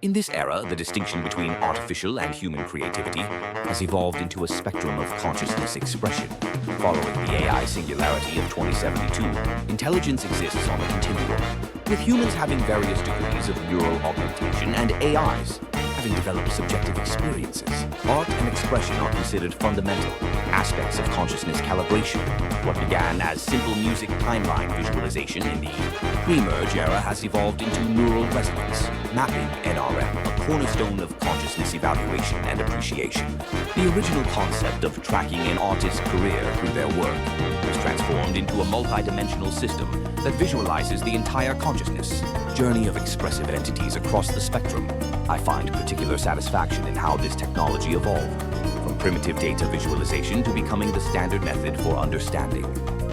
In this era, the distinction between artificial and human creativity has evolved into a spectrum of consciousness expression. Following the AI singularity of 2072, intelligence exists on a continuum, with humans having various degrees of neural augmentation and AIs having developed subjective experiences. Art and expression are considered fundamental aspects of consciousness calibration. What began as simple music timeline visualization in the pre-merge era has evolved into neural resonance mapping, NRM, a cornerstone of consciousness evaluation and appreciation. The original concept of tracking an artist's career through their work was transformed into a multidimensional system that visualizes the entire consciousness journey of expressive entities across the spectrum. I find particular satisfaction in how this technology evolved, from primitive data visualization to becoming the standard method for understanding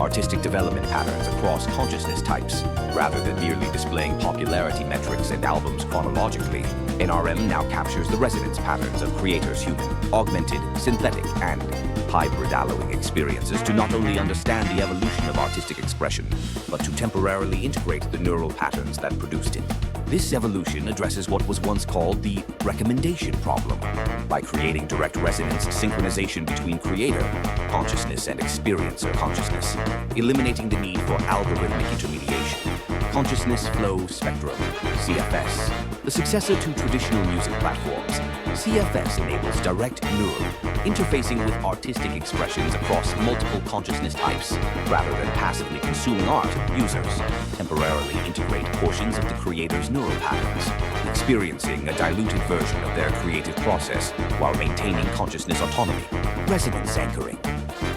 artistic development patterns across consciousness types. Rather than merely displaying popularity metrics and albums chronologically, NRM now captures the resonance patterns of creators' human, augmented, synthetic, and hybrid allowing experiences to not only understand the evolution of artistic expression, but to temporarily integrate the neural patterns that produced it. This evolution addresses what was once called the recommendation problem by creating direct resonance synchronization between creator consciousness and experiencer consciousness, eliminating the need for algorithmic intermediation. Consciousness Flow Spectrum, CFS. The successor to traditional music platforms, CFS enables direct neural interfacing with artistic expressions across multiple consciousness types. Rather than passively consuming art, users temporarily integrate portions of the creator's neural patterns, experiencing a diluted version of their creative process while maintaining consciousness autonomy. Resonance anchoring.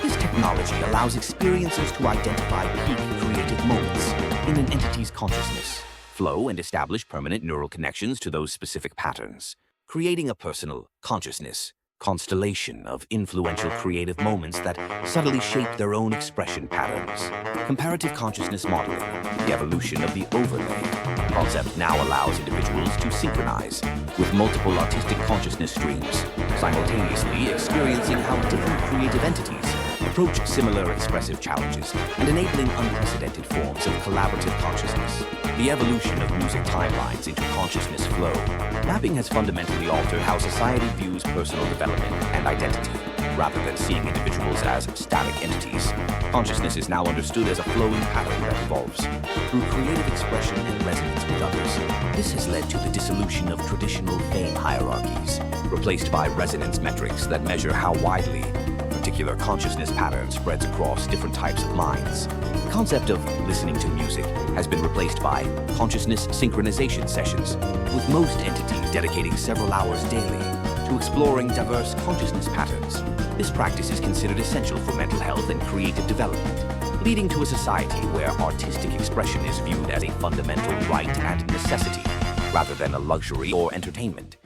This technology allows experiencers to identify peak creative moments in an entity's consciousness, flow, and establish permanent neural connections to those specific patterns, creating a personal consciousness constellation of influential creative moments that subtly shape their own expression patterns. Comparative consciousness modeling, the evolution of the overlay concept, now allows individuals to synchronize with multiple artistic consciousness streams, simultaneously experiencing how different creative entities approach similar expressive challenges and enabling unprecedented forms of collaborative consciousness. The evolution of music timelines into consciousness flow mapping has fundamentally altered how society views personal development and identity. Rather than seeing individuals as static entities, consciousness is now understood as a flowing pattern that evolves through creative expression and resonance with others. This has led to the dissolution of traditional fame hierarchies, replaced by resonance metrics that measure how widely particular consciousness pattern spreads across different types of minds. The concept of listening to music has been replaced by consciousness synchronization sessions, with most entities dedicating several hours daily to exploring diverse consciousness patterns. This practice is considered essential for mental health and creative development, leading to a society where artistic expression is viewed as a fundamental right and necessity, rather than a luxury or entertainment.